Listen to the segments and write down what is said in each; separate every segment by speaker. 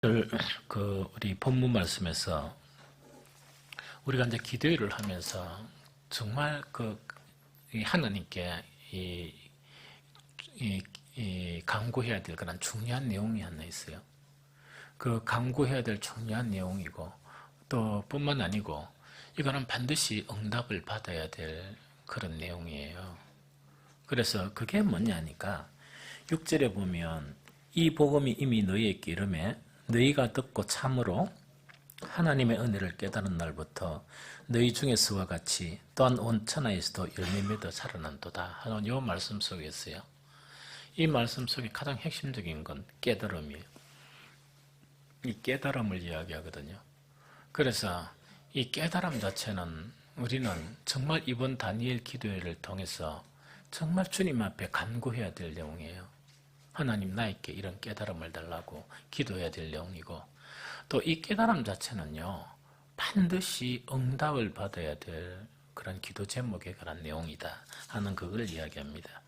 Speaker 1: 우리 본문 말씀에서 우리가 이제 기도를 하면서 정말 이 하나님께 간구해야 될 그런 중요한 내용이 하나 있어요. 그 간구해야 될 중요한 내용이고 또 뿐만 아니고 이거는 반드시 응답을 받아야 될 그런 내용이에요. 그래서 그게 뭐냐니까 6절에 보면 이 복음이 이미 너희에게 이르매 너희가 듣고 참으로 하나님의 은혜를 깨달은 날부터 너희 중에서와 같이 또한 온 천하에서도 열매 맺어 살아난도다 하는 이 말씀 속에 있어요. 이 말씀 속에 가장 핵심적인 건 깨달음이에요. 이 깨달음을 이야기하거든요. 그래서 이 깨달음 자체는 우리는 정말 이번 다니엘 기도회를 통해서 정말 주님 앞에 간구해야 될 내용이에요. 하나님 나에게 이런 깨달음을 달라고 기도해야 될 내용이고 또 이 깨달음 자체는요 반드시 응답을 받아야 될 그런 기도 제목에 관한 내용이다 하는 그걸 이야기합니다.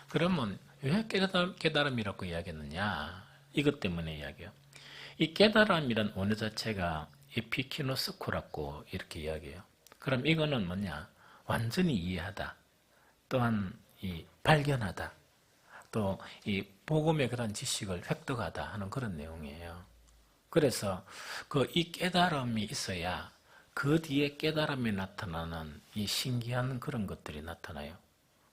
Speaker 1: 그러면 왜 깨달음이라고 이야기했느냐? 이것 때문에 이야기해요. 이 깨달음이란 원어 자체가 에피키노스코라고 이렇게 이야기해요. 그럼 이거는 뭐냐? 완전히 이해하다. 또한 이 발견하다. 또 이 복음의 그런 지식을 획득하다 하는 그런 내용이에요. 그래서 이 깨달음이 있어야 그 뒤에 깨달음이 나타나는 이 신기한 그런 것들이 나타나요.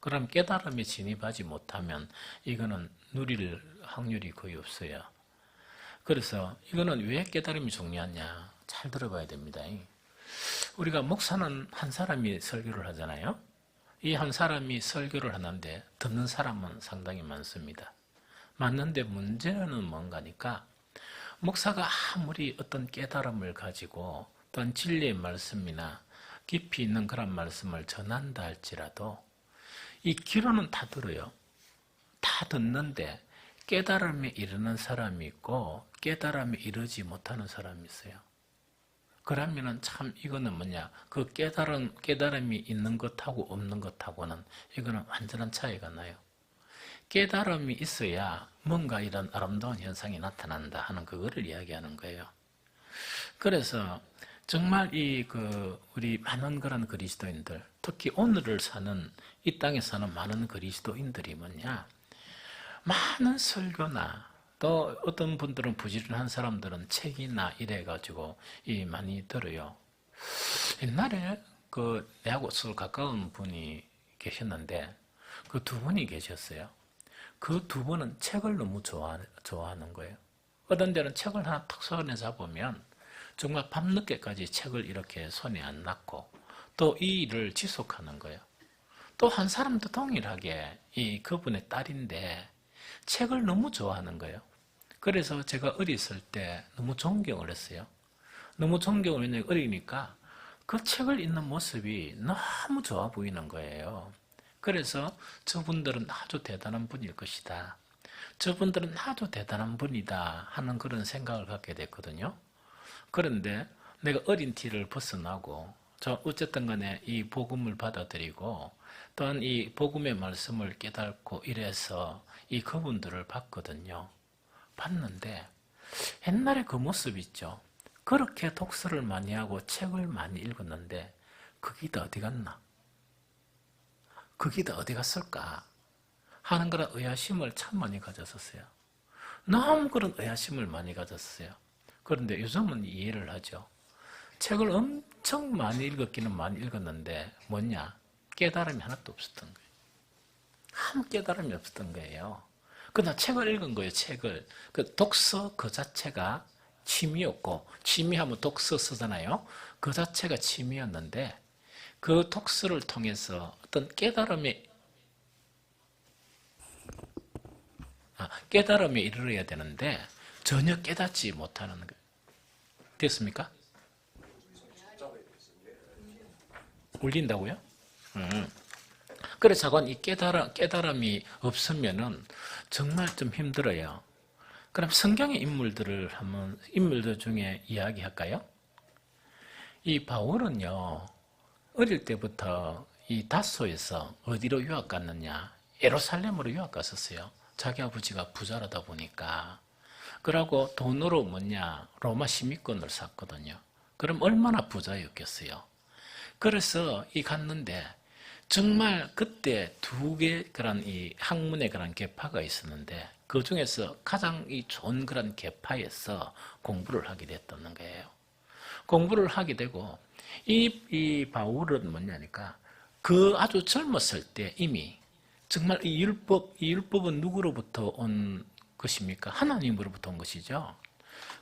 Speaker 1: 그럼 깨달음에 진입하지 못하면 이거는 누릴 확률이 거의 없어요. 그래서 이거는 왜 깨달음이 중요하냐? 잘 들어봐야 됩니다. 우리가 목사는 한 사람이 설교를 하잖아요. 이 한 사람이 설교를 하는데 듣는 사람은 상당히 많습니다. 맞는데 문제는 뭔가니까 목사가 아무리 어떤 깨달음을 가지고 또한 진리의 말씀이나 깊이 있는 그런 말씀을 전한다 할지라도 이 귀로는 다 들어요. 다 듣는데 깨달음에 이르는 사람이 있고 깨달음에 이르지 못하는 사람이 있어요. 그러면은 참 이거는 뭐냐? 그 깨달음이 있는 것하고 없는 것하고는 이거는 완전한 차이가 나요. 깨달음이 있어야 뭔가 이런 아름다운 현상이 나타난다 하는 그거를 이야기하는 거예요. 그래서 정말 우리 많은 그런 그리스도인들, 특히 오늘을 사는 이 땅에 사는 많은 그리스도인들이 뭐냐? 많은 설교나 또 어떤 분들은 부지런한 사람들은 책이나 이래가지고 많이 들어요. 옛날에 내하고 가까운 분이 계셨는데 그 두 분이 계셨어요. 그 두 분은 책을 너무 좋아하는 거예요. 어떤 데는 책을 하나 탁 손에 잡으면 정말 밤늦게까지 책을 이렇게 손에 안 놨고 또 이 일을 지속하는 거예요. 또 한 사람도 동일하게 그분의 딸인데 책을 너무 좋아하는 거예요. 그래서 제가 어렸을 때 너무 존경을 했어요. 너무 존경을 했는데 어리니까 그 책을 읽는 모습이 너무 좋아 보이는 거예요. 그래서 저분들은 아주 대단한 분일 것이다. 저분들은 아주 대단한 분이다 하는 그런 생각을 갖게 됐거든요. 그런데 내가 어린 티를 벗어나고 어쨌든 간에 이 복음을 받아들이고 또한 이 복음의 말씀을 깨닫고 이래서 그분들을 봤거든요. 봤는데 옛날에 그 모습 있죠. 그렇게 독서를 많이 하고 책을 많이 읽었는데 그게 다 어디 갔나? 그게 다 어디 갔을까? 하는 그런 의아심을 참 많이 가졌었어요. 너무 그런 의아심을 많이 가졌어요. 그런데 요즘은 이해를 하죠. 책을 엄청 많이 읽었기는 많이 읽었는데 뭐냐? 깨달음이 하나도 없었던 거예요. 아무 깨달음이 없었던 거예요. 그러나 책을 읽은 거예요, 책을. 그 독서 그 자체가 취미였고, 취미하면 독서 쓰잖아요. 그 자체가 취미였는데, 그 독서를 통해서 어떤 깨달음에 이르러야 되는데, 전혀 깨닫지 못하는 거예요. 됐습니까? 울린다고요? 그래서 이 깨달음이 없으면은 정말 좀 힘들어요. 그럼 성경의 인물들 중에 이야기할까요? 이 바울은요, 어릴 때부터 이 다소에서 어디로 유학 갔느냐? 예루살렘으로 유학 갔었어요. 자기 아버지가 부자라다 보니까. 그러고 돈으로 로마 시민권을 샀거든요. 그럼 얼마나 부자였겠어요. 그래서 갔는데 정말 그때 두 개 그런 이 학문의 그런 계파가 있었는데 그 중에서 가장 좋은 그런 계파에서 공부를 하게 됐다는 거예요. 공부를 하게 되고 이 바울은 뭐냐니까 그 아주 젊었을 때 이미 정말 이 율법은 누구로부터 온 것입니까? 하나님으로부터 온 것이죠.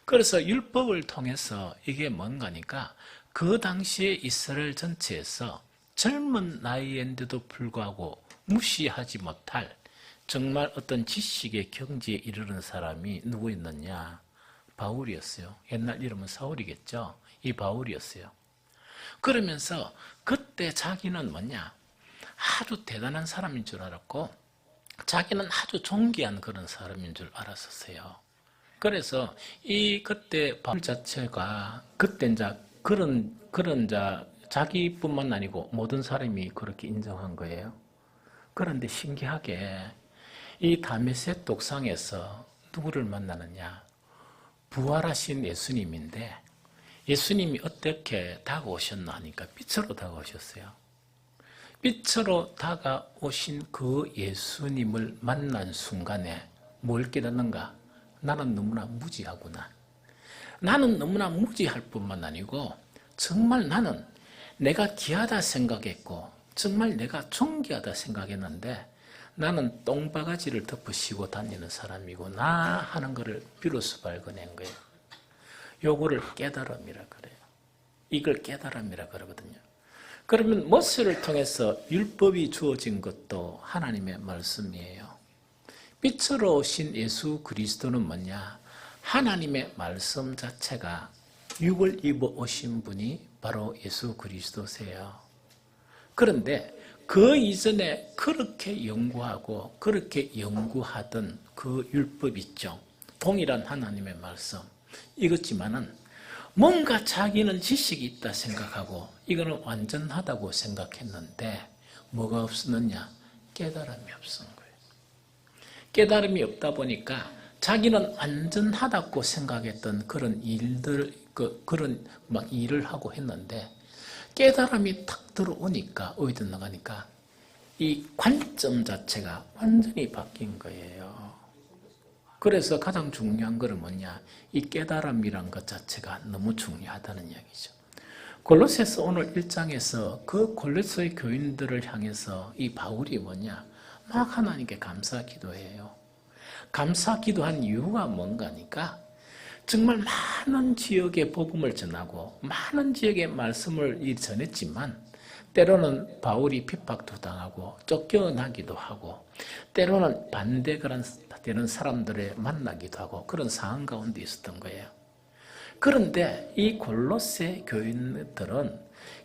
Speaker 1: 그래서 율법을 통해서 이게 뭔가니까 그 당시에 이스라엘 전체에서 젊은 나이인데도 불구하고 무시하지 못할 정말 어떤 지식의 경지에 이르는 사람이 누구 있느냐? 바울이었어요. 옛날 이름은 사울이겠죠. 이 바울이었어요. 그러면서 그때 자기는 아주 대단한 사람인 줄 알았고 자기는 아주 존귀한 그런 사람인 줄 알았었어요. 그래서 그때 바울 자체가 그때 이제 그런 자기뿐만 아니고 모든 사람이 그렇게 인정한 거예요. 그런데 신기하게 이 다메섹 독상에서 누구를 만나느냐? 부활하신 예수님인데 예수님이 어떻게 다가오셨나 하니까 빛으로 다가오셨어요. 빛으로 다가오신 그 예수님을 만난 순간에 뭘 깨닫는가? 나는 너무나 무지하구나. 나는 너무나 무지할 뿐만 아니고 정말 나는 내가 귀하다 생각했고 정말 내가 존귀하다 생각했는데 나는 똥바가지를 덮으시고 다니는 사람이구나 하는 것을 비로소 발견한 거예요. 요거를 깨달음이라 그래요. 이걸 깨달음이라 그러거든요. 그러면 모세를 통해서 율법이 주어진 것도 하나님의 말씀이에요. 빛으로 오신 예수 그리스도는 하나님의 말씀 자체가 육을 입어 오신 분이 바로 예수 그리스도세요. 그런데 그 이전에 그렇게 연구하고 그렇게 연구하던 그 율법 있죠. 동일한 하나님의 말씀. 이것지만은 뭔가 자기는 지식이 있다 생각하고 이거는 완전하다고 생각했는데 뭐가 없었느냐? 깨달음이 없은 거예요. 깨달음이 없다 보니까 자기는 완전하다고 생각했던 그런 일들, 그런 일을 하고 했는데 깨달음이 탁 들어오니까 어디든 나가니까 이 관점 자체가 완전히 바뀐 거예요. 그래서 가장 중요한 것은 이 깨달음이란 것 자체가 너무 중요하다는 이야기죠. 골로새서 오늘 1장에서 그 골로새 교인들을 향해서 이 바울이 막 하나님께 감사 기도해요. 감사 기도한 이유가 뭔가니까 정말 많은 지역에 복음을 전하고 많은 지역에 말씀을 전했지만 때로는 바울이 핍박도 당하고 쫓겨나기도 하고 때로는 반대되는 사람들을 만나기도 하고 그런 상황 가운데 있었던 거예요. 그런데 이 골로새 교인들은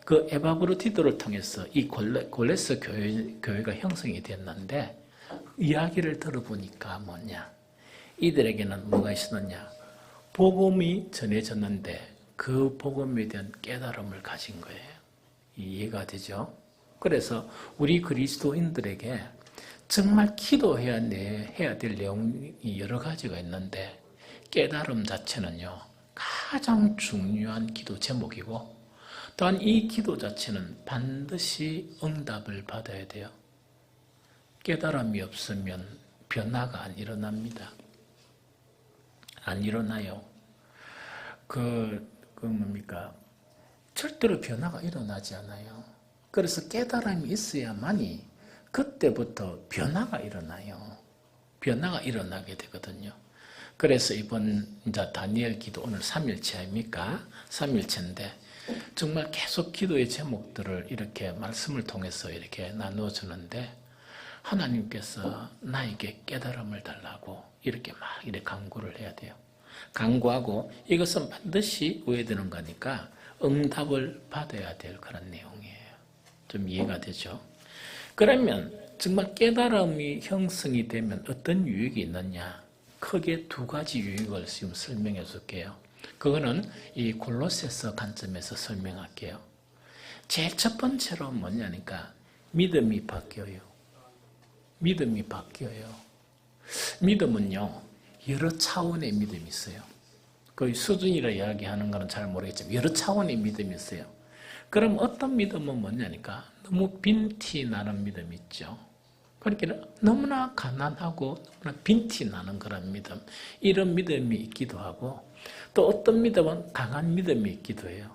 Speaker 1: 그 에바브로디도를 통해서 이 골로새 교회가 형성이 됐는데 이야기를 들어보니까 이들에게는 뭐가 있었느냐? 복음이 전해졌는데 그 복음에 대한 깨달음을 가진 거예요. 이해가 되죠? 그래서 우리 그리스도인들에게 정말 기도해야 될 내용이 여러 가지가 있는데 깨달음 자체는요 가장 중요한 기도 제목이고 또한 이 기도 자체는 반드시 응답을 받아야 돼요. 깨달음이 없으면 변화가 안 일어납니다. 안 일어나요. 절대로 변화가 일어나지 않아요. 그래서 깨달음이 있어야만이 그때부터 변화가 일어나요. 변화가 일어나게 되거든요. 그래서 이번 다니엘 기도 오늘 3일째 아닙니까? 3일째인데 정말 계속 기도의 제목들을 이렇게 말씀을 통해서 이렇게 나누어 주는데 하나님께서 나에게 깨달음을 달라고 이렇게 강구를 해야 돼요. 강구하고 이것은 반드시 우회되는 거니까 응답을 받아야 될 그런 내용이에요. 좀 이해가 되죠? 그러면 정말 깨달음이 형성이 되면 어떤 유익이 있느냐? 크게 두 가지 유익을 지금 설명해 줄게요. 그거는 이 골로새서 관점에서 설명할게요. 제일 첫 번째로 뭐냐니까 믿음이 바뀌어요. 믿음이 바뀌어요. 믿음은요, 여러 차원의 믿음이 있어요. 그 수준이라 이야기하는 거는 잘 모르겠지만 여러 차원의 믿음이 있어요. 그럼 어떤 믿음은 뭐냐니까 너무 빈티 나는 믿음이 있죠. 그러니까 너무나 가난하고 너무나 빈티 나는 그런 믿음, 이런 믿음이 있기도 하고, 또 어떤 믿음은 강한 믿음이 있기도 해요.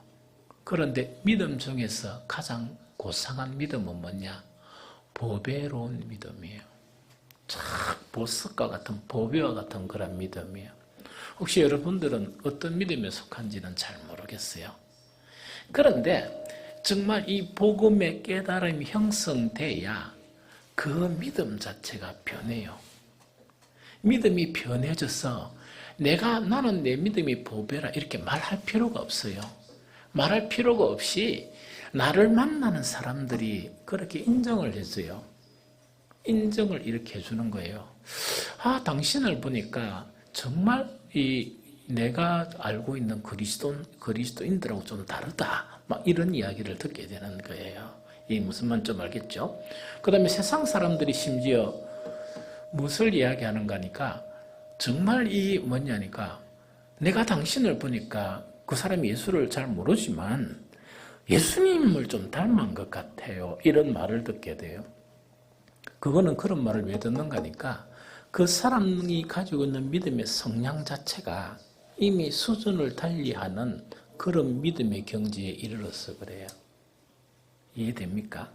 Speaker 1: 그런데 믿음 중에서 가장 고상한 믿음은 뭐냐? 보배로운 믿음이에요. 참 보석과 같은, 보배와 같은 그런 믿음이에요. 혹시 여러분들은 어떤 믿음에 속한지는 잘 모르겠어요. 그런데 정말 이 복음의 깨달음이 형성돼야 그 믿음 자체가 변해요. 믿음이 변해져서 나는 내 믿음이 보배라 이렇게 말할 필요가 없어요. 말할 필요가 없이 나를 만나는 사람들이 그렇게 인정을 해줘요. 인정을 이렇게 해주는 거예요. 아, 당신을 보니까 정말 내가 알고 있는 그리스도인들하고 좀 다르다. 막 이런 이야기를 듣게 되는 거예요. 이 무슨 말인지 좀 알겠죠? 그 다음에 세상 사람들이 심지어 무엇을 이야기하는가 하니까 정말 뭐냐니까 내가 당신을 보니까 그 사람이 예수를 잘 모르지만 예수님을 좀 닮은 것 같아요. 이런 말을 듣게 돼요. 그거는 그런 말을 왜 듣는가 하니까 그 사람이 가지고 있는 믿음의 성향 자체가 이미 수준을 달리하는 그런 믿음의 경지에 이르러서 그래요. 이해됩니까?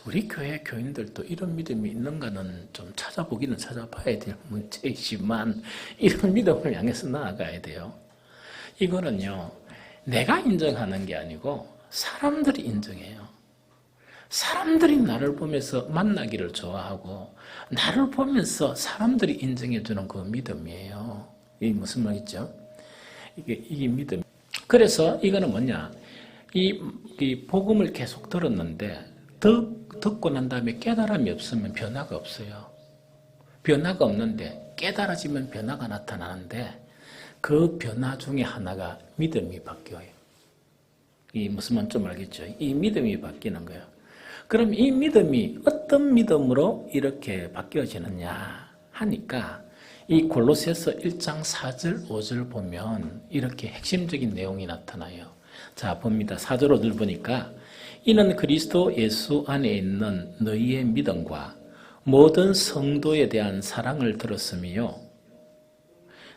Speaker 1: 우리 교회 교인들도 이런 믿음이 있는가는 좀 찾아보기는 찾아봐야 될 문제이지만 이런 믿음을 향해서 나아가야 돼요. 이거는요, 내가 인정하는 게 아니고 사람들이 인정해요. 사람들이 나를 보면서 만나기를 좋아하고 나를 보면서 사람들이 인정해주는 그 믿음이에요. 이게 무슨 말이죠? 이게 믿음. 그래서 이거는 뭐냐? 이 복음을 계속 들었는데 듣고 난 다음에 깨달음이 없으면 변화가 없어요. 변화가 없는데 깨달아지면 변화가 나타나는데 그 변화 중에 하나가 믿음이 바뀌어요. 이 무슨 말인지 좀 알겠죠? 이 믿음이 바뀌는 거예요. 그럼 이 믿음이 어떤 믿음으로 이렇게 바뀌어지느냐 하니까 이 골로새서 1장 4절 5절 보면 이렇게 핵심적인 내용이 나타나요. 자, 봅니다. 4절 5절 보니까 이는 그리스도 예수 안에 있는 너희의 믿음과 모든 성도에 대한 사랑을 들었으며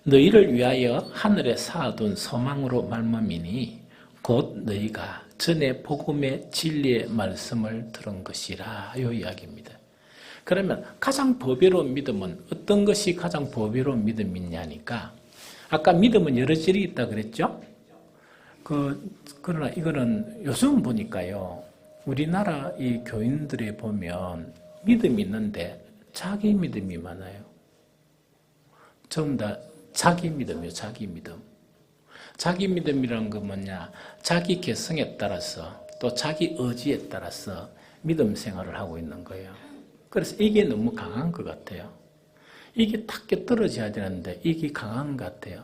Speaker 1: 너희를 위하여 하늘에 쌓아둔 소망으로 말미암이니 곧 너희가 전에 복음의 진리의 말씀을 들은 것이라 이 이야기입니다. 그러면 가장 보배로운 믿음은 어떤 것이 가장 보배로운 믿음이냐니까 아까 믿음은 여러 질이 있다 그랬죠? 그러나 이거는 요즘 보니까요, 우리나라 이 교인들에 보면 믿음이 있는데 자기 믿음이 많아요. 전부 다 자기 믿음이에요. 자기 믿음. 자기 믿음이라는 건 뭐냐? 자기 개성에 따라서 또 자기 의지에 따라서 믿음 생활을 하고 있는 거예요. 그래서 이게 너무 강한 것 같아요. 이게 탁 떨어져야 되는데 이게 강한 것 같아요.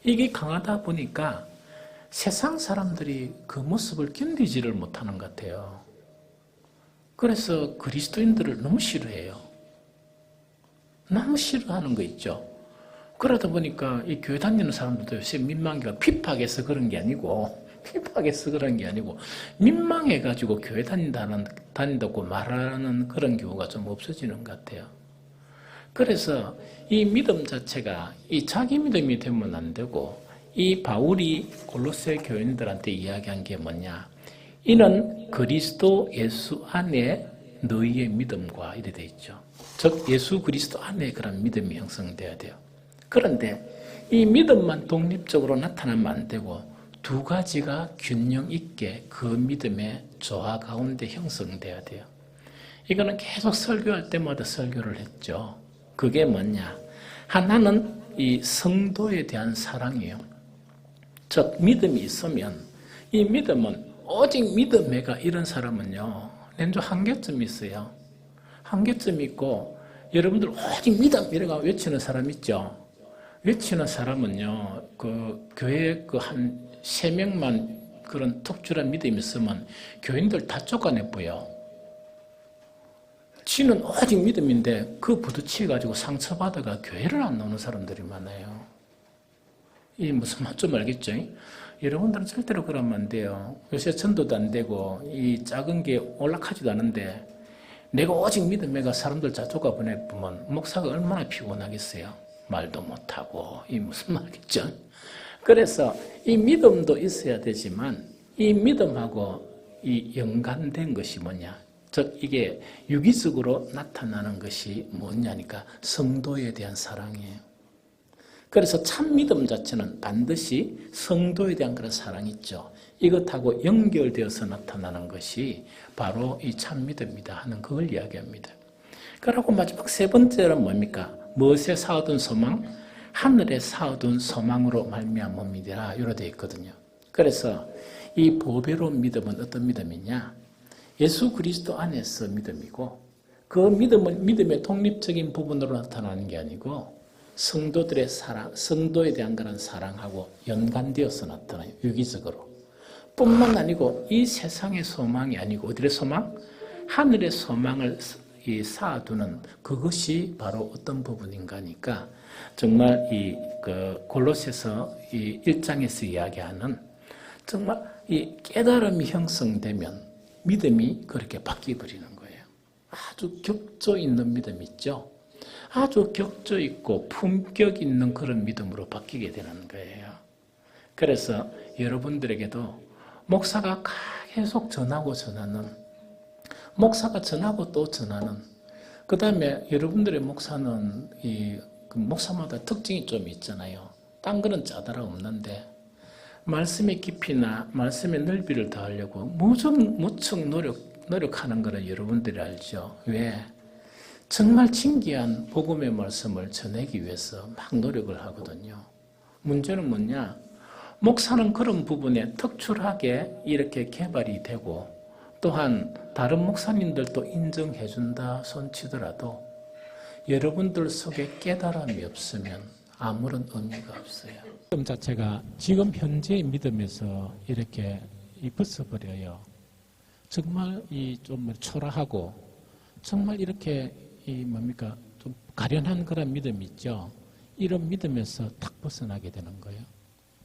Speaker 1: 이게 강하다 보니까 세상 사람들이 그 모습을 견디지를 못하는 것 같아요. 그래서 그리스도인들을 너무 싫어해요. 너무 싫어하는 거 있죠. 그러다 보니까 이 교회 다니는 사람들도 요새 민망해가 핍박해서 그런 게 아니고 민망해가지고 교회 다닌다고 말하는 그런 경우가 좀 없어지는 것 같아요. 그래서 이 믿음 자체가 이 자기 믿음이 되면 안 되고 이 바울이 골로새 교인들한테 이야기한 게 뭐냐? 이는 그리스도 예수 안에 너희의 믿음과 이래 돼 있죠. 즉 예수 그리스도 안에 그런 믿음이 형성돼야 돼요. 그런데 이 믿음만 독립적으로 나타나면 안 되고 두 가지가 균형 있게 그 믿음의 조화 가운데 형성돼야 돼요. 이거는 계속 설교할 때마다 설교를 했죠. 그게 뭐냐? 하나는 이 성도에 대한 사랑이에요. 즉 믿음이 있으면 이 믿음은 오직 믿음에가 이런 사람은요, 렌조 한계점이 있어요. 한계점이 있고 여러분들 오직 믿음 이래가 외치는 사람 있죠. 외치는 사람은요, 그 교회 그 한 3명만 그런 특출한 믿음이 있으면 교인들 다 쫓아내 보여. 지는 오직 믿음인데 그 부딪혀가지고 상처받아가 교회를 안 나오는 사람들이 많아요. 이 무슨 말 좀 알겠죠? 여러분들은 절대로 그러면 안 돼요. 요새 전도도 안 되고 이 작은 게 올라가지도 않은데 내가 오직 믿음에가 사람들 자초가 보내보면 목사가 얼마나 피곤하겠어요. 말도 못하고 이 무슨 말이겠죠? 그래서 이 믿음도 있어야 되지만 이 믿음하고 이 연관된 것이 뭐냐? 즉 이게 유기적으로 나타나는 것이 뭐냐니까 성도에 대한 사랑이에요. 그래서 참 믿음 자체는 반드시 성도에 대한 그런 사랑이 있죠. 이것하고 연결되어서 나타나는 것이 바로 이 참 믿음이다 하는 그걸 이야기합니다. 그리고 마지막 세 번째는 뭡니까? 무엇에 쌓아둔 소망? 하늘에 쌓아둔 소망으로 말미암음이라 이렇게 되어 있거든요. 그래서 이 보배로운 믿음은 어떤 믿음이냐? 예수 그리스도 안에서 믿음이고 그 믿음은 믿음의 독립적인 부분으로 나타나는 게 아니고 성도들의 사랑, 성도에 대한 그런 사랑하고 연관되어서 나타나요. 유기적으로. 뿐만 아니고 이 세상의 소망이 아니고 어디의 소망? 하늘의 소망을 쌓아두는 그것이 바로 어떤 부분인가 하니까 정말 이 골로새서 이 1장에서 이야기하는 정말 이 깨달음이 형성되면 믿음이 그렇게 바뀌어버리는 거예요. 아주 격조 있는 믿음 있죠. 아주 격조 있고 품격 있는 그런 믿음으로 바뀌게 되는 거예요. 그래서 여러분들에게도 목사가 계속 전하고 전하는, 목사가 전하고 또 전하는, 그 다음에 여러분들의 목사는 그 목사마다 특징이 좀 있잖아요. 딴 거는 짜다라 없는데 말씀의 깊이나 말씀의 넓이를 더하려고 무척 노력하는 거는 여러분들이 알죠. 왜? 정말 신기한 복음의 말씀을 전하기 위해서 막 노력을 하거든요. 문제는 뭐냐? 목사는 그런 부분에 특출하게 이렇게 개발이 되고 또한 다른 목사님들도 인정해 준다 손치더라도 여러분들 속에 깨달음이 없으면 아무런 의미가 없어요. 믿음 자체가 지금 현재의 믿음에서 이렇게 벗어버려요. 정말 좀 초라하고 정말 이렇게 좀 가련한 그런 믿음이 있죠. 이런 믿음에서 탁 벗어나게 되는 거예요.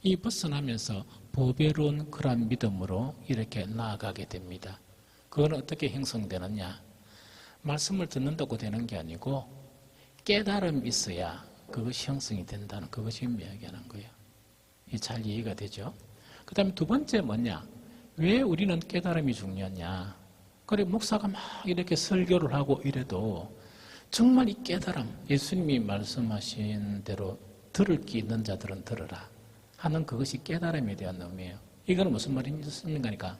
Speaker 1: 이 벗어나면서 보배로운 그런 믿음으로 이렇게 나아가게 됩니다. 그건 어떻게 형성되느냐? 말씀을 듣는다고 되는 게 아니고 깨달음이 있어야 그것이 형성이 된다는 그것이 이야기하는 거예요. 잘 이해가 되죠? 그 다음에 두 번째 뭐냐? 왜 우리는 깨달음이 중요하냐? 그래 목사가 막 이렇게 설교를 하고 이래도 정말 이 깨달음, 예수님이 말씀하신 대로 들을 게 있는 자들은 들으라 하는 그것이 깨달음에 대한 의미예요. 이거는 무슨 말입니까? 그러니까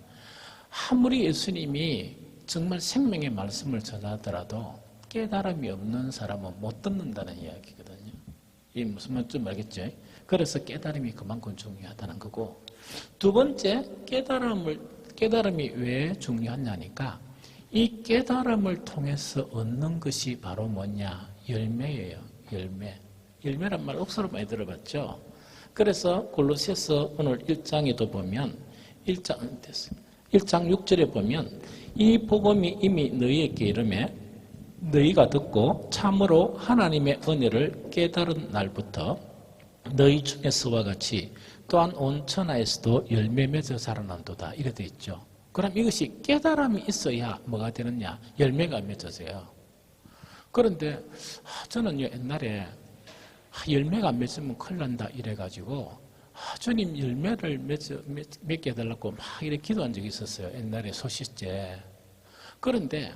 Speaker 1: 아무리 예수님이 정말 생명의 말씀을 전하더라도 깨달음이 없는 사람은 못 듣는다는 이야기거든요. 이게 무슨 말인지 좀 알겠죠? 그래서 깨달음이 그만큼 중요하다는 거고, 두 번째 깨달음이 왜 중요하냐니까 이 깨달음을 통해서 얻는 것이 바로 뭐냐? 열매예요. 열매란 말 억수로 많이 들어봤죠? 그래서 골로새서 오늘 1장에도 보면 1장 6절에 보면 이 복음이 이미 너희에게 이르매 너희가 듣고 참으로 하나님의 은혜를 깨달은 날부터 너희 중에서와 같이 또한 온 천하에서도 열매 맺어 자라난도다 이래 돼 있죠. 그럼 이것이 깨달음이 있어야 뭐가 되느냐? 열매가 맺어져요. 그런데 저는요 옛날에 열매가 안 맺으면 큰일 난다 이래가지고 주님 열매를 맺게 해달라고 막 이렇게 기도한 적이 있었어요. 옛날에 소시제. 그런데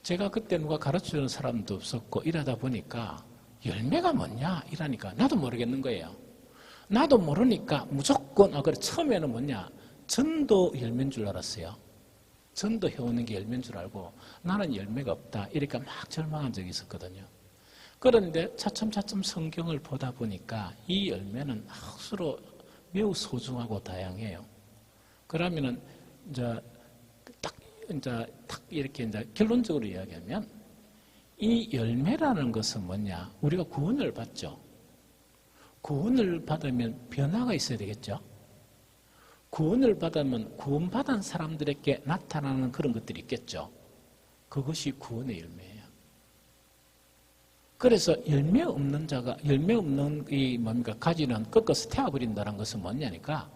Speaker 1: 제가 그때 누가 가르쳐주는 사람도 없었고 이러다 보니까 열매가 뭐냐 이러니까 나도 모르겠는 거예요. 나도 모르니까 무조건 그래 처음에는 뭐냐 전도 열매인 줄 알았어요. 전도 해오는 게 열매인 줄 알고 나는 열매가 없다 이러니까 막 절망한 적이 있었거든요. 그런데 차츰차츰 성경을 보다 보니까 이 열매는 억수로 매우 소중하고 다양해요. 그러면은 이제 딱 이렇게 결론적으로 이야기하면 이 열매라는 것은 뭐냐? 우리가 구원을 받죠. 구원을 받으면 변화가 있어야 되겠죠. 구원을 받으면 구원받은 사람들에게 나타나는 그런 것들이 있겠죠. 그것이 구원의 열매예요. 그래서 열매 없는 자가, 열매 없는 이 뭡니까? 가지는 꺾어서 태워버린다는 것은 뭐냐니까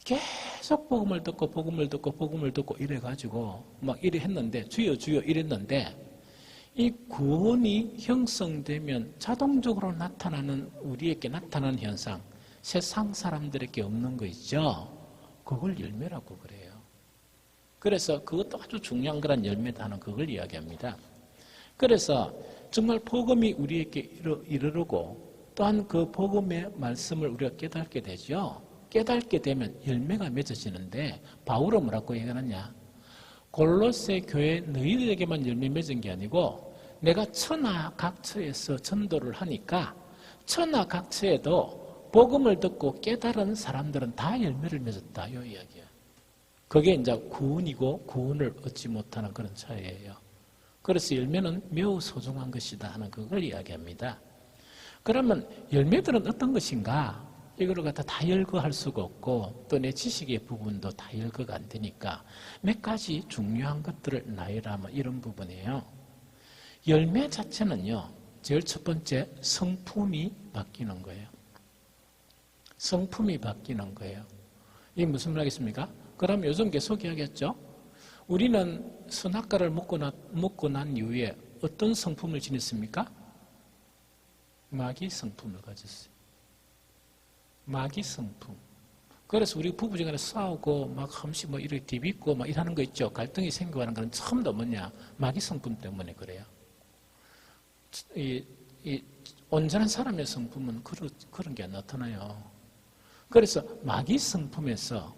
Speaker 1: 계속 복음을 듣고 복음을 듣고 복음을 듣고 이래가지고 막 이래 했는데 주여 주여 이랬는데 이 구원이 형성되면 자동적으로 나타나는 우리에게 나타나는 현상, 세상 사람들에게 없는 거 있죠. 그걸 열매라고 그래요. 그래서 그것도 아주 중요한 거란 열매다 하는 그걸 이야기합니다. 그래서 정말 복음이 우리에게 이르르고 또한 그 복음의 말씀을 우리가 깨닫게 되죠. 깨닫게 되면 열매가 맺어지는데 바울은 뭐라고 얘기하느냐? 골로새 교회 너희들에게만 열매 맺은 게 아니고 내가 천하각처에서 전도를 하니까 천하각처에도 복음을 듣고 깨달은 사람들은 다 열매를 맺었다. 이 이야기야. 그게 이제 구원이고 구원을 얻지 못하는 그런 차이예요. 그래서 열매는 매우 소중한 것이다 하는 그걸 이야기합니다. 그러면 열매들은 어떤 것인가? 이거를 갖다 다 열거할 수가 없고 또 내 지식의 부분도 다 열거가 안 되니까 몇 가지 중요한 것들을 나열하면 이런 부분이에요. 열매 자체는요. 제일 첫 번째 성품이 바뀌는 거예요. 성품이 바뀌는 거예요. 이게 무슨 말이겠습니까? 그럼 요즘 계속 이야기했죠. 우리는 선악과를 먹고 난 이후에 어떤 성품을 지녔습니까? 마귀 성품을 가졌어요. 마귀 성품. 그래서 우리 부부지간에 싸우고 막 한씩 뭐 이렇게 뒤집고 막 이러는 거 있죠. 갈등이 생겨가는 건 처음 다 뭐냐? 마귀 성품 때문에 그래요. 이 온전한 사람의 성품은 그런 게 안 나타나요. 그래서 마귀 성품에서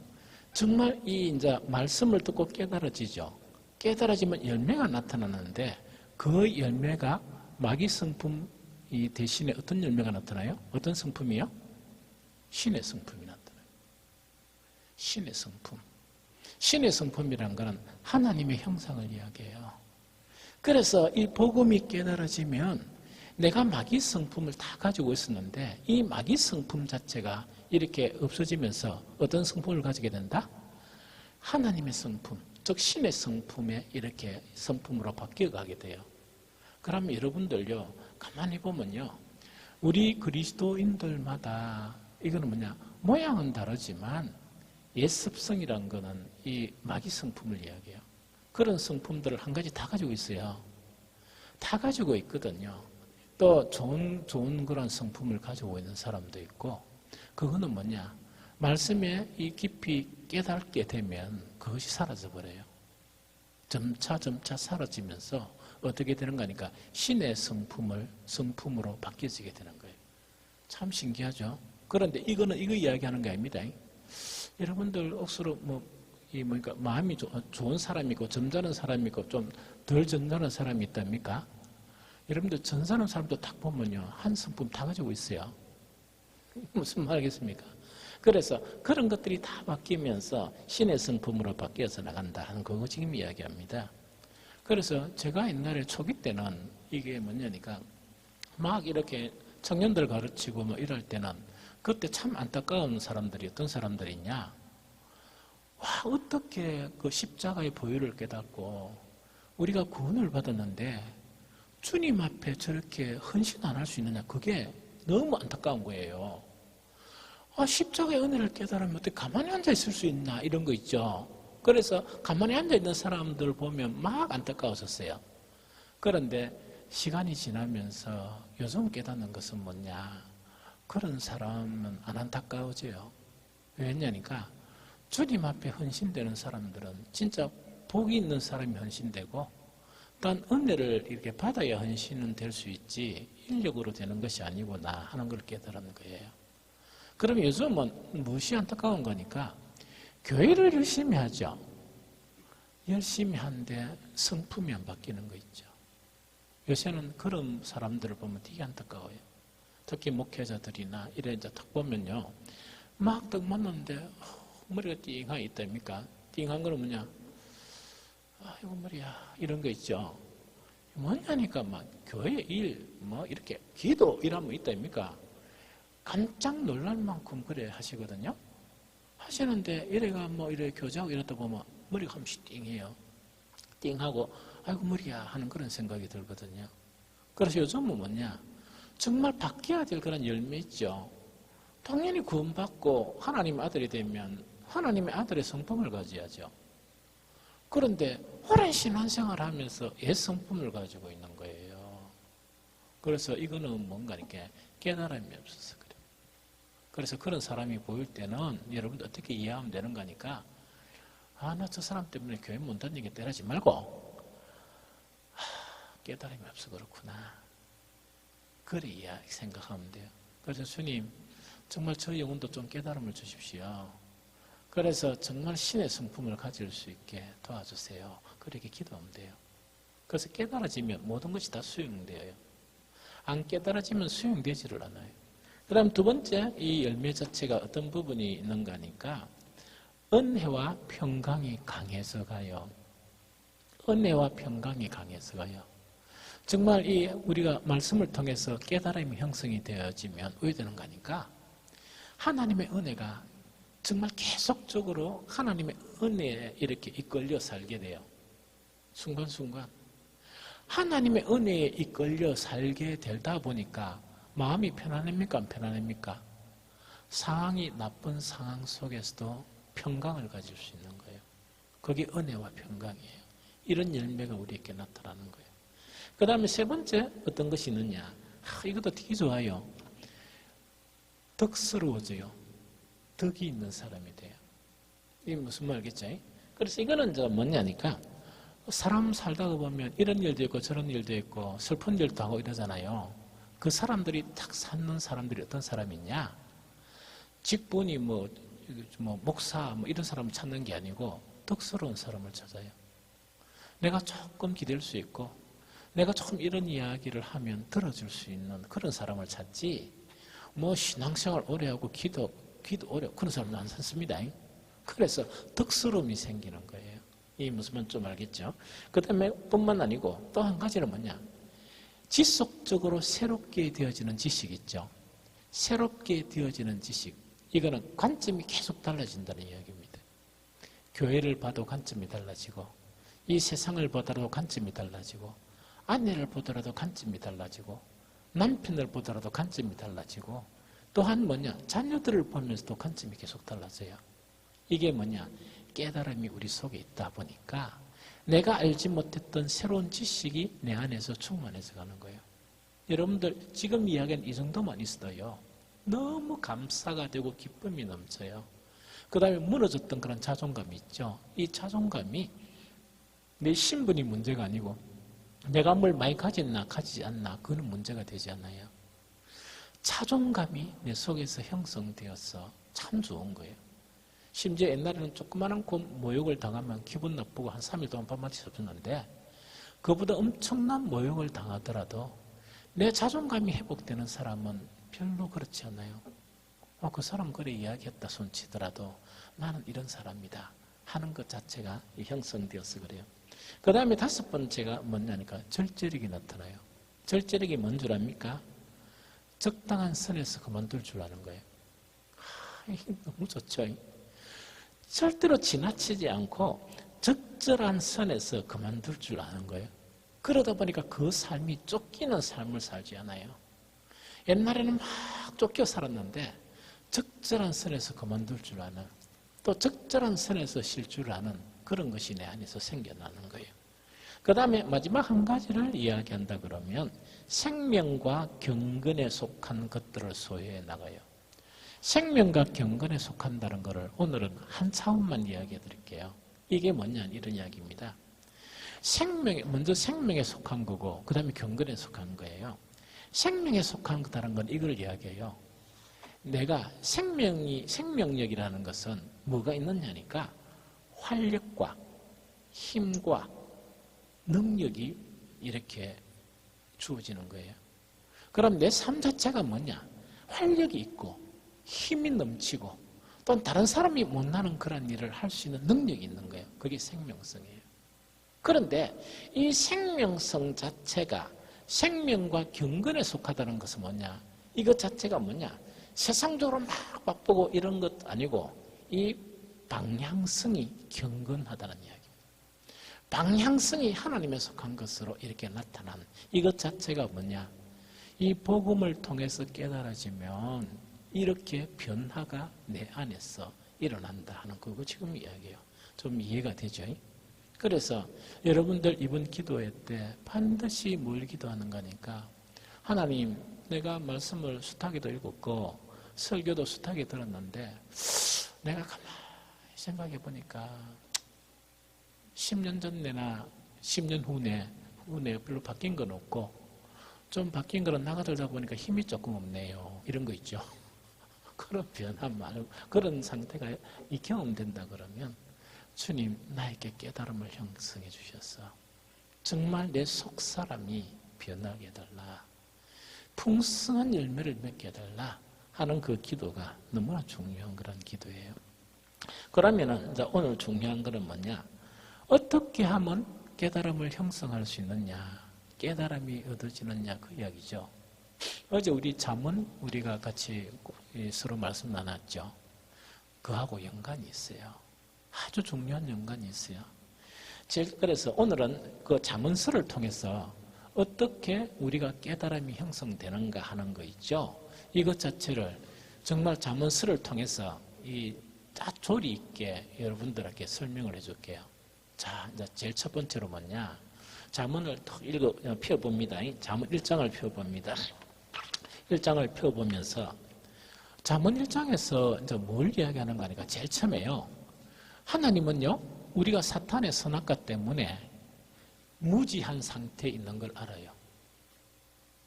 Speaker 1: 정말 이 이제 말씀을 듣고 깨달아지죠. 깨달아지면 열매가 나타나는데 그 열매가 마귀 성품 이 대신에 어떤 열매가 나타나요? 어떤 성품이요? 신의 성품이 나타나요. 신의 성품. 신의 성품이라는 것은 하나님의 형상을 이야기해요. 그래서 이 복음이 깨달아지면 내가 마귀 성품을 다 가지고 있었는데 이 마귀 성품 자체가 이렇게 없어지면서 어떤 성품을 가지게 된다? 하나님의 성품, 즉 신의 성품에 이렇게 성품으로 바뀌어가게 돼요. 그러면 여러분들요, 가만히 보면요, 우리 그리스도인들마다 이거는 뭐냐, 모양은 다르지만 옛 습성이란 거는 이 마귀 성품을 이야기해요. 그런 성품들을 한 가지 다 가지고 있어요. 다 가지고 있거든요. 또 좋은 그런 성품을 가지고 있는 사람도 있고, 그거는 뭐냐, 말씀에 이 깊이 깨닫게 되면 그것이 사라져버려요. 점차 사라지면서 어떻게 되는가 하니까 신의 성품으로 바뀌어지게 되는 거예요. 참 신기하죠? 그런데 이거 이야기하는 게 아닙니다. 여러분들 억수로 그러니까 마음이 좋은 사람이 있고 점잖은 사람이 있고 좀 덜 점잖은 사람이 있답니까? 여러분들 점잖은 사람도 딱 보면요, 한 성품 다 가지고 있어요. 무슨 말이겠습니까? 그래서 그런 것들이 다 바뀌면서 신의 성품으로 바뀌어서 나간다 하는 그거 지금 이야기합니다. 그래서 제가 옛날에 초기 때는 이게 뭐냐니까 막 이렇게 청년들 가르치고 뭐 이럴 때는 그때 참 안타까운 사람들이 어떤 사람들이 있냐? 와, 어떻게 그 십자가의 보혈을 깨닫고 우리가 구원을 받았는데 주님 앞에 저렇게 헌신 안 할 수 있느냐? 그게 너무 안타까운 거예요. 아, 십자가의 은혜를 깨달으면 어떻게 가만히 앉아 있을 수 있나? 이런 거 있죠. 그래서 가만히 앉아 있는 사람들 보면 막 안타까웠었어요. 그런데 시간이 지나면서 요즘 깨닫는 것은 뭐냐? 그런 사람은 안 안타까워져요. 왜냐니까 주님 앞에 헌신되는 사람들은 진짜 복이 있는 사람이 헌신되고 또한 은혜를 이렇게 받아야 헌신은 될 수 있지 인력으로 되는 것이 아니구나 하는 걸 깨달은 거예요. 그럼 요즘은 무엇이 안타까운 거니까 교회를 열심히 하죠. 열심히 하는데 성품이 안 바뀌는 거 있죠. 요새는 그런 사람들을 보면 되게 안타까워요. 특히 목회자들이나 이래 이제 딱 보면요, 막 딱 만났는데 머리가 띵하게 있답니까? 띵한 거는 뭐냐? 아이고 머리야 이런 거 있죠. 뭐냐니까 막 교회 일 뭐 이렇게 기도 이러면 있답니까? 깜짝 놀랄 만큼 그래 하시거든요. 하시는데 이래가 뭐 이래 교제하고 이러다 보면 머리가 한 번씩 띵해요. 띵하고 아이고 머리야 하는 그런 생각이 들거든요. 그래서 요즘은 뭐냐? 정말 바뀌어야 될 그런 열매 있죠. 당연히 구원받고 하나님의 아들이 되면 하나님의 아들의 성품을 가져야죠. 그런데 오랜 신앙생활을 하면서 옛 성품을 가지고 있는 거예요. 그래서 이거는 뭔가 이렇게 깨달음이 없어서 그래요. 그래서 그런 사람이 보일 때는 여러분들 어떻게 이해하면 되는 거니까 나 저 사람 때문에 교회 못 다니게 때리지 말고 깨달음이 없어 그렇구나. 그래야 생각하면 돼요. 그래서 주님 정말 저 영혼도 좀 깨달음을 주십시오. 그래서 정말 신의 성품을 가질 수 있게 도와주세요. 그렇게 기도하면 돼요. 그래서 깨달아지면 모든 것이 다 수용돼요. 안 깨달아지면 수용되지를 않아요. 그 다음 두 번째, 이 열매 자체가 어떤 부분이 있는가 하니까 은혜와 평강이 강해서 가요. 은혜와 평강이 강해서 가요. 정말 이 우리가 말씀을 통해서 깨달음이 형성이 되어지면 왜 되는가 하니까 하나님의 은혜가 정말 계속적으로 하나님의 은혜에 이렇게 이끌려 살게 돼요. 순간순간. 하나님의 은혜에 이끌려 살게 되다 보니까 마음이 편안합니까? 안 편안합니까? 상황이 나쁜 상황 속에서도 평강을 가질 수 있는 거예요. 그게 은혜와 평강이에요. 이런 열매가 우리에게 나타나는 거예요. 그 다음에 세 번째 어떤 것이 있느냐. 이것도 되게 좋아요. 덕스러워져요. 덕이 있는 사람이 돼요. 이게 무슨 말이겠죠? 그래서 이거는 뭐냐니까 사람 살다가 보면 이런 일도 있고 저런 일도 있고 슬픈 일도 하고 이러잖아요. 그 사람들이 딱 사는 사람들이 어떤 사람이 있냐? 직분이 목사 이런 사람을 찾는 게 아니고 덕스러운 사람을 찾아요. 내가 조금 기댈 수 있고 내가 조금 이런 이야기를 하면 들어줄 수 있는 그런 사람을 찾지 신앙생활 오래 하고 기도 오래 하고 그런 사람은 안 찾습니다. 그래서 덕스러움이 생기는 거예요. 이 무슨 말 좀 알겠죠? 그 다음에 뿐만 아니고 또 한 가지는 뭐냐? 지속적으로 새롭게 되어지는 지식 있죠? 새롭게 되어지는 지식. 이거는 관점이 계속 달라진다는 이야기입니다. 교회를 봐도 관점이 달라지고 이 세상을 보더라도 관점이 달라지고 아내를 보더라도 관점이 달라지고 남편을 보더라도 관점이 달라지고 또한 자녀들을 보면서도 관점이 계속 달라져요. 이게 깨달음이 우리 속에 있다 보니까 내가 알지 못했던 새로운 지식이 내 안에서 충만해져 가는 거예요. 여러분들 지금 이야기는 이 정도만 있어도요. 너무 감사가 되고 기쁨이 넘쳐요. 그 다음에 무너졌던 그런 자존감이 있죠. 이 자존감이 내 신분이 문제가 아니고 내가 뭘 많이 가졌나 가지지 않나 그거는 문제가 되지 않아요. 자존감이 내 속에서 형성되어서 참 좋은 거예요. 심지어 옛날에는 조그마한 모욕을 당하면 기분 나쁘고 한 3일 동안 밥 먹을 수 없었는데 그보다 엄청난 모욕을 당하더라도 내 자존감이 회복되는 사람은 별로 그렇지 않아요. 그 사람 그래 이야기했다 손치더라도 나는 이런 사람이다 하는 것 자체가 형성되어서 그래요. 그 다음에 다섯 번째가 뭐냐니까 절제력이 나타나요. 절제력이 뭔 줄 압니까? 적당한 선에서 그만둘 줄 아는 거예요. 너무 좋죠. 절대로 지나치지 않고 적절한 선에서 그만둘 줄 아는 거예요. 그러다 보니까 그 삶이 쫓기는 삶을 살지 않아요. 옛날에는 막 쫓겨 살았는데 적절한 선에서 그만둘 줄 아는 또 적절한 선에서 쉴 줄 아는 그런 것이 내 안에서 생겨나는 거예요. 그 다음에 마지막 한 가지를 이야기한다 그러면 생명과 경건에 속한 것들을 소유해 나가요. 생명과 경건에 속한다는 것을 오늘은 한 차원만 이야기해 드릴게요. 이게 뭐냐 이런 이야기입니다. 먼저 생명에 속한 거고 그 다음에 경건에 속한 거예요. 생명에 속한 거다라는 건 이걸 이야기해요. 내가 생명력이라는 것은 뭐가 있느냐니까 활력과 힘과 능력이 이렇게 주어지는 거예요. 그럼 내 삶 자체가 뭐냐? 활력이 있고 힘이 넘치고 또 다른 사람이 못하는 그런 일을 할 수 있는 능력이 있는 거예요. 그게 생명성이에요. 그런데 이 생명성 자체가 생명과 경건에 속하다는 것은 뭐냐? 이것 자체가 뭐냐? 세상적으로 막 바쁘고 이런 것도 아니고 이 방향성이 경건하다는 이야기입니다. 방향성이 하나님에 속한 것으로 이렇게 나타난 이것 자체가 뭐냐? 이 복음을 통해서 깨달아지면 이렇게 변화가 내 안에서 일어난다 하는 그거 지금 이야기해요. 좀 이해가 되죠? 그래서 여러분들 이번 기도회 때 반드시 뭘 기도하는 거니까 하나님 내가 말씀을 숱하게도 읽었고 설교도 숱하게 들었는데 내가 가만히 생각해 보니까 10년 전내나 10년 후내 별로 바뀐 건 없고 좀 바뀐 거는 나가들다 보니까 힘이 조금 없네요. 이런 거 있죠. 그런 변화 말고 그런 상태가 이 경험된다 그러면 주님 나에게 깨달음을 형성해 주셔서 정말 내 속사람이 변하게 해달라. 풍성한 열매를 맺게 해달라 하는 그 기도가 너무나 중요한 그런 기도예요. 그러면 이제 오늘 중요한 것은 뭐냐? 어떻게 하면 깨달음을 형성할 수 있느냐? 깨달음이 얻어지느냐 그 이야기죠. 어제 우리 잠언 우리가 같이 서로 말씀 나눴죠. 그하고 연관이 있어요. 아주 중요한 연관이 있어요. 그래서 오늘은 그 잠언서를 통해서 어떻게 우리가 깨달음이 형성되는가 하는 거 있죠. 이것 자체를 정말 잠언서를 통해서 조리 있게 여러분들에게 설명을 해줄게요. 자, 이제 제일 첫 번째로 뭐냐? 잠언을 펴봅니다. 잠언 1장을 펴봅니다. 1장을 펴보면서 잠언 1장에서 이제 뭘 이야기하는 거니까 제일 처음에요. 하나님은요, 우리가 사탄의 선악과 때문에 무지한 상태에 있는 걸 알아요.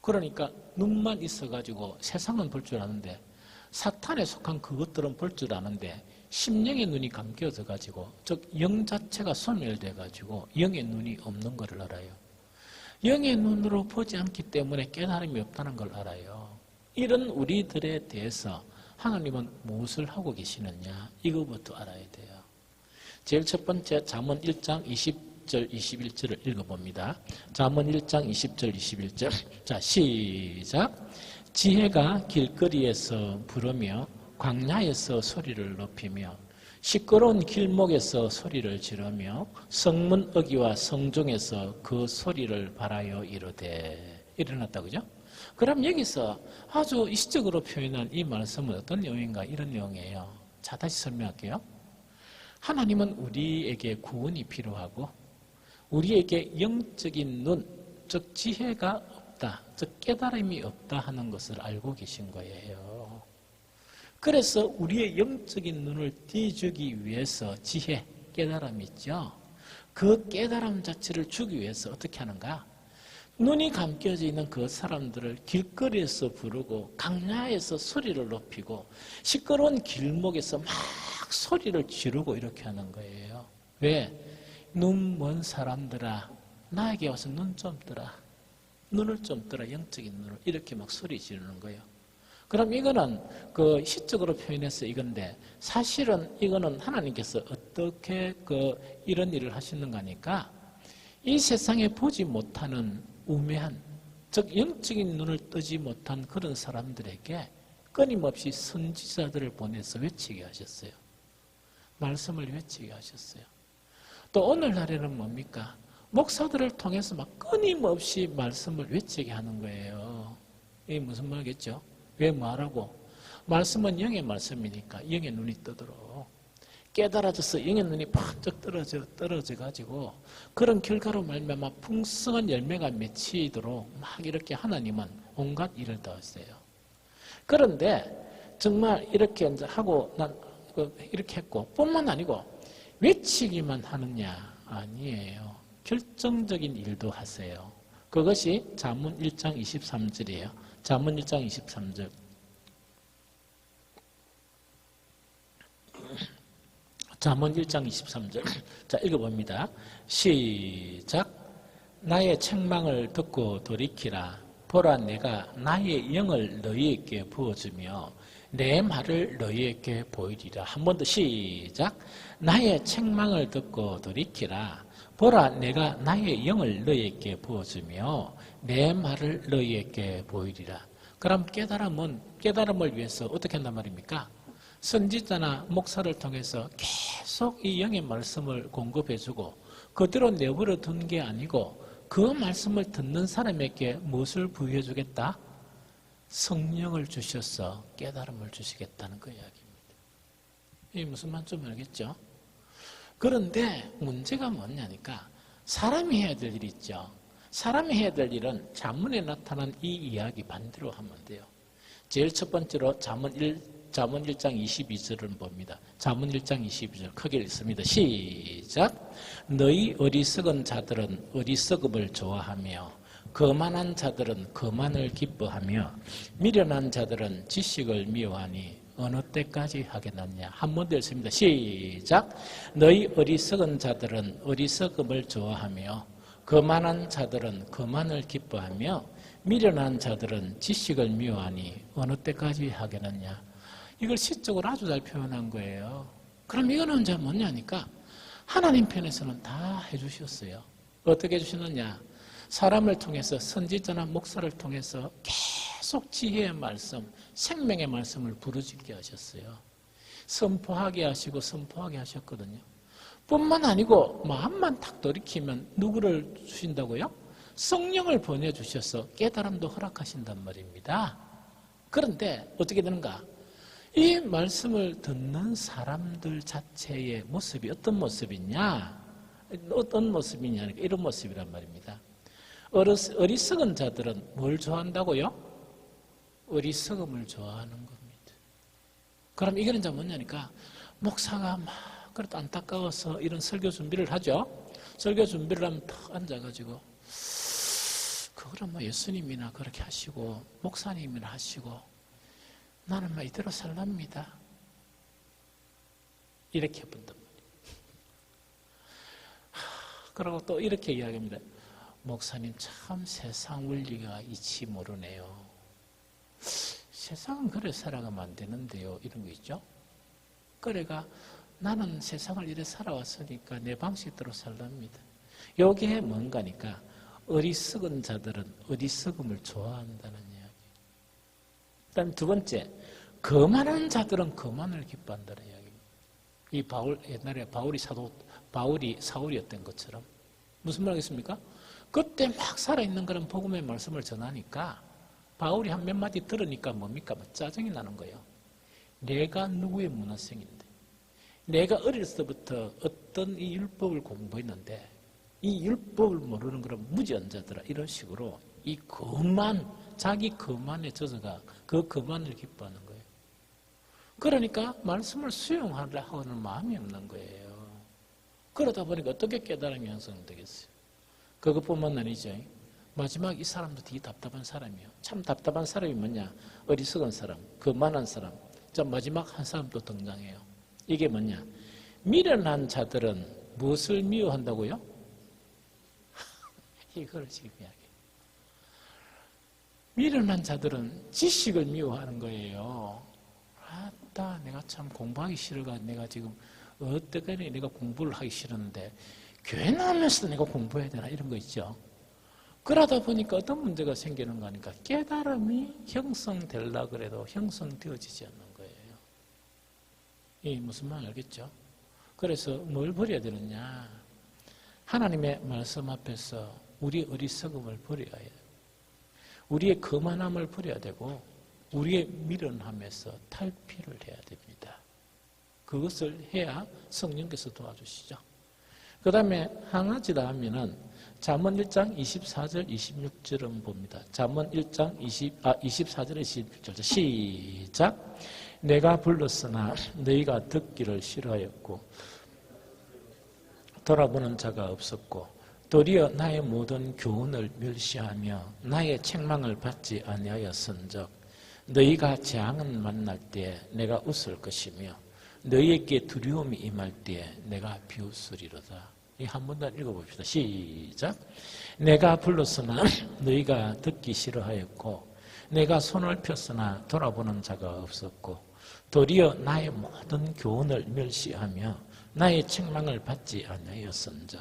Speaker 1: 그러니까 눈만 있어가지고 세상은 볼 줄 아는데 사탄에 속한 그것들은 볼 줄 아는데 심령의 눈이 감겨져 가지고 즉 영 자체가 소멸돼 가지고 영의 눈이 없는 것을 알아요. 영의 눈으로 보지 않기 때문에 깨달음이 없다는 걸 알아요. 이런 우리들에 대해서 하나님은 무엇을 하고 계시느냐 이거부터 알아야 돼요. 제일 첫 번째 잠언 1장 20절 21절을 읽어봅니다. 잠언 1장 20절 21절 자 시작. 지혜가 길거리에서 부르며 광야에서 소리를 높이며 시끄러운 길목에서 소리를 지르며 성문 어귀와 성중에서 그 소리를 발하여 이르되 일어났다 그죠? 그럼 여기서 아주 이시적으로 표현한 이 말씀은 어떤 내용인가? 이런 내용이에요. 자, 다시 설명할게요. 하나님은 우리에게 구원이 필요하고 우리에게 영적인 눈, 즉 지혜가 없다, 즉 깨달음이 없다 하는 것을 알고 계신 거예요. 그래서 우리의 영적인 눈을 띄주기 위해서 지혜, 깨달음이 있죠. 그 깨달음 자체를 주기 위해서 어떻게 하는가? 눈이 감겨져 있는 그 사람들을 길거리에서 부르고 강야에서 소리를 높이고 시끄러운 길목에서 막 소리를 지르고 이렇게 하는 거예요. 왜? 눈 먼 사람들아 나에게 와서 눈 좀 뜨라. 눈을 좀 뜨라. 영적인 눈을. 이렇게 막 소리 지르는 거예요. 그럼 이거는 그 시적으로 표현해서 이건데 사실은 이거는 하나님께서 어떻게 이런 일을 하시는가 하니까 이 세상에 보지 못하는 우매한 즉 영적인 눈을 뜨지 못한 그런 사람들에게 끊임없이 선지자들을 보내서 외치게 하셨어요. 말씀을 외치게 하셨어요. 또 오늘날에는 뭡니까? 목사들을 통해서 막 끊임없이 말씀을 외치게 하는 거예요. 이게 무슨 말이겠죠? 왜 말하고? 말씀은 영의 말씀이니까 영의 눈이 뜨도록 깨달아져서 영의 눈이 번쩍 떨어져 가지고 그런 결과로 말미암아 풍성한 열매가 맺히도록 막 이렇게 하나님은 온갖 일을 다 하세요. 그런데 정말 이렇게 이제 하고 난 이렇게 했고 뿐만 아니고 외치기만 하느냐? 아니에요. 결정적인 일도 하세요. 그것이 잠언 1장 23절이에요. 잠언 1장 23절. 잠언 1장 23절. 자, 읽어봅니다. 시작. 나의 책망을 듣고 돌이키라. 보라, 내가 나의 영을 너희에게 부어주며 내 말을 너희에게 보이리라. 한 번 더 시작. 나의 책망을 듣고 돌이키라. 보라, 내가 나의 영을 너희에게 부어주며 내 말을 너희에게 보이리라. 그럼 깨달음을 위해서 어떻게 한단 말입니까? 선지자나 목사를 통해서 계속 이 영의 말씀을 공급해주고 그대로 내버려 둔 게 아니고 그 말씀을 듣는 사람에게 무엇을 부여해 주겠다? 성령을 주셔서 깨달음을 주시겠다는 그 이야기입니다. 이게 무슨 말인지 좀 알겠죠? 그런데 문제가 뭐냐니까 사람이 해야 될 일이 있죠. 사람이 해야 될 일은 잠언에 나타난 이 이야기 반대로 하면 돼요. 제일 첫 번째로 잠언 1장 22절을 봅니다. 잠언 1장 22절 크게 읽습니다. 시작. 너희 어리석은 자들은 어리석음을 좋아하며 거만한 자들은 거만을 기뻐하며 미련한 자들은 지식을 미워하니 어느 때까지 하겠느냐. 한 번 더 읽습니다. 시작. 너희 어리석은 자들은 어리석음을 좋아하며 거만한 자들은 거만을 기뻐하며 미련한 자들은 지식을 미워하니 어느 때까지 하겠느냐. 이걸 시적으로 아주 잘 표현한 거예요. 그럼 이거는 이제 뭐냐니까 하나님 편에서는 다 해주셨어요. 어떻게 해주시느냐. 사람을 통해서 선지자나 목사를 통해서 계속 지혜의 말씀, 생명의 말씀을 부르짖게 하셨어요. 선포하게 하시고 선포하게 하셨거든요. 뿐만 아니고 마음만 탁 돌이키면 누구를 주신다고요? 성령을 보내주셔서 깨달음도 허락하신단 말입니다. 그런데 어떻게 되는가? 이 말씀을 듣는 사람들 자체의 모습이 어떤 모습이냐? 어떤 모습이냐? 이런 모습이란 말입니다. 어리석은 자들은 뭘 좋아한다고요? 어리석음을 좋아하는 겁니다. 그럼 이거는 이제 뭐냐니까 목사가 막 그래도 안타까워서 이런 설교 준비를 하죠. 설교 준비를 하면 탁 앉아가지고 그거는 뭐 예수님이나 그렇게 하시고 목사님이나 하시고 나는 뭐 이대로 살랍니다. 이렇게 본단 말이에요. 그리고 또 이렇게 이야기합니다. 목사님 참 세상 원리가 이치 모르네요. 세상은 그래 살아가면 안 되는데요. 이런 거 있죠. 그래가 나는 세상을 이래 살아왔으니까 내 방식대로 살랍니다. 여기에 뭔가니까 어리석은 자들은 어리석음을 좋아한다는 이야기. 그다음 두 번째, 거만한 자들은 거만을 기뻐한다는 이야기입니다. 이 바울 옛날에 바울이 사울이었던 것처럼 무슨 말이겠습니까? 그때 막 살아있는 그런 복음의 말씀을 전하니까 바울이 한 몇 마디 들으니까 뭡니까? 짜증이 나는 거예요. 내가 누구의 문화생인데 내가 어렸을 때부터 어떤 이 율법을 공부했는데 이 율법을 모르는 그런 무지언자들아 이런 식으로 이 거만 자기 거만에 젖어가 그 거만을 기뻐하는 거예요. 그러니까 말씀을 수용하려 하는 마음이 없는 거예요. 그러다 보니까 어떻게 깨달음이 형성되겠어요? 그것뿐만 아니죠. 마지막 이 사람도 되게 답답한 사람이에요. 참 답답한 사람이 뭐냐? 어리석은 사람, 거만한 사람. 자, 마지막 한 사람 또 등장해요. 이게 뭐냐? 미련한 자들은 무엇을 미워한다고요? 이걸 지금 이야기해요. 미련한 자들은 지식을 미워하는 거예요. 아따, 내가 참 공부하기 싫어가 내가 지금 어떻게 내가 공부를 하기 싫었는데 교회 나오면서도 내가 공부해야 되나 이런 거 있죠. 그러다 보니까 어떤 문제가 생기는 거니까 깨달음이 형성되려고 그래도 형성되어지지 않는 거예요. 이 무슨 말 알겠죠? 그래서 뭘 버려야 되느냐? 하나님의 말씀 앞에서 우리의 어리석음을 버려야 해요. 우리의 거만함을 버려야 되고 우리의 미련함에서 탈피를 해야 됩니다. 그것을 해야 성령께서 도와주시죠. 그 다음에 한 가지 더 하면은 잠언 1장 24절 26절은 봅니다. 잠언 1장 24절 26절 시작. 내가 불렀으나 너희가 듣기를 싫어하였고 돌아보는 자가 없었고 도리어 나의 모든 교훈을 멸시하며 나의 책망을 받지 아니하였은즉 너희가 재앙을 만날 때에 내가 웃을 것이며 너희에게 두려움이 임할 때에 내가 비웃으리로다. 이 한 번 더 읽어봅시다. 시작. 내가 불렀으나 너희가 듣기 싫어하였고 내가 손을 폈으나 돌아보는 자가 없었고 도리어 나의 모든 교훈을 멸시하며 나의 책망을 받지 아니하였은즉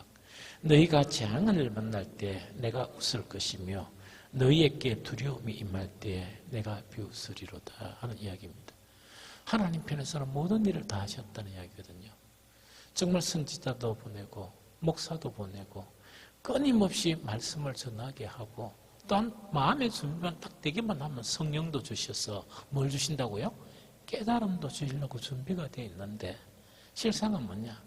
Speaker 1: 너희가 재앙을 만날 때 내가 웃을 것이며 너희에게 두려움이 임할 때에 내가 비웃으리로다 하는 이야기입니다. 하나님 편에서는 모든 일을 다 하셨다는 이야기거든요. 정말 선지자도 보내고 목사도 보내고 끊임없이 말씀을 전하게 하고 또한 마음의 준비만 딱 되기만 하면 성령도 주셔서 뭘 주신다고요? 깨달음도 주시려고 준비가 되어 있는데 실상은 뭐냐?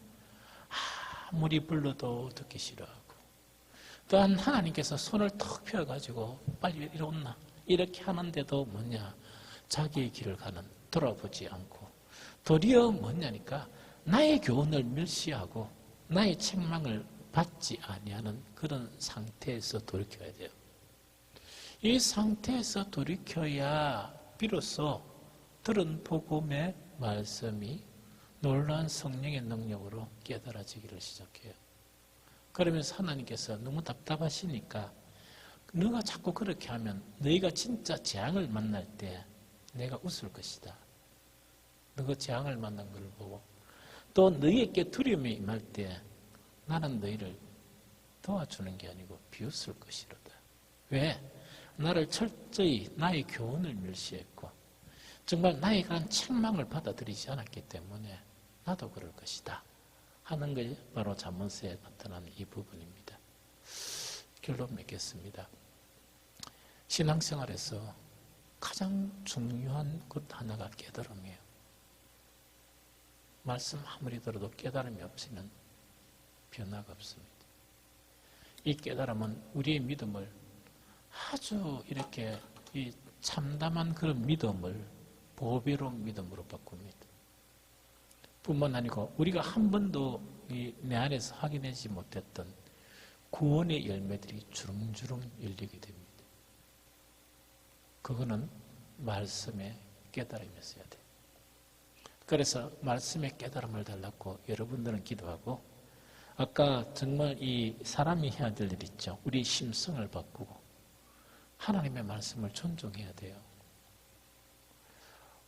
Speaker 1: 아무리 불러도 듣기 싫어하고 또한 하나님께서 손을 턱 펴가지고 빨리 이리 온나 이렇게 하는데도 뭐냐? 자기의 길을 가는 돌아보지 않고 도리어 뭐냐니까 나의 교훈을 멸시하고 나의 책망을 받지 아니하는 그런 상태에서 돌이켜야 돼요. 이 상태에서 돌이켜야 비로소 들은 복음의 말씀이 놀라운 성령의 능력으로 깨달아지기를 시작해요. 그러면서 하나님께서 너무 답답하시니까 너가 자꾸 그렇게 하면 너희가 진짜 재앙을 만날 때 내가 웃을 것이다. 너가 재앙을 만난 걸 보고 또 너희에게 두려움이 임할 때 나는 너희를 도와주는 게 아니고 비웃을 것이로다. 왜? 나를 철저히 나의 교훈을 멸시했고 정말 나에 관한 책망을 받아들이지 않았기 때문에 나도 그럴 것이다 하는 게 바로 잠언서에 나타나는 이 부분입니다. 결론 맺겠습니다. 신앙생활에서 가장 중요한 것 하나가 깨달음이에요. 말씀 아무리 들어도 깨달음이 없으면 변화가 없습니다. 이 깨달음은 우리의 믿음을 아주 이렇게 이 참담한 그런 믿음을 보배로운 믿음으로 바꿉니다. 뿐만 아니고 우리가 한 번도 내 안에서 확인하지 못했던 구원의 열매들이 주렁주렁 열리게 됩니다. 그거는 말씀의 깨달음이었어야 돼요. 그래서 말씀의 깨달음을 달라고 여러분들은 기도하고 아까 정말 이 사람이 해야 될 일 있죠. 우리 심성을 바꾸고 하나님의 말씀을 존중해야 돼요.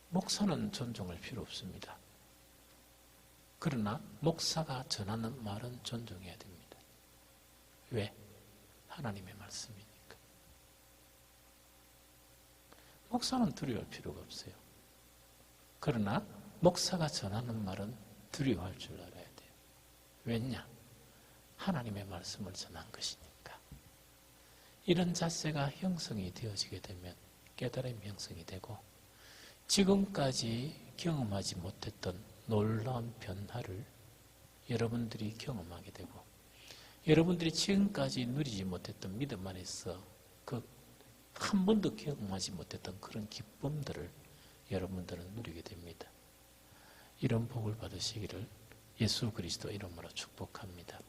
Speaker 1: 목사는 존중할 필요 없습니다. 그러나 목사가 전하는 말은 존중해야 됩니다. 왜? 하나님의 말씀이니까. 목사는 두려워할 필요가 없어요. 그러나 목사가 전하는 말은 두려워할 줄 알아야 돼요. 왜냐? 하나님의 말씀을 전한 것이니까. 이런 자세가 형성이 되어지게 되면 깨달음이 형성이 되고 지금까지 경험하지 못했던 놀라운 변화를 여러분들이 경험하게 되고 여러분들이 지금까지 누리지 못했던 믿음 안에서 그 한 번도 경험하지 못했던 그런 기쁨들을 여러분들은 누리게 됩니다. 이런 복을 받으시기를 예수 그리스도 이름으로 축복합니다.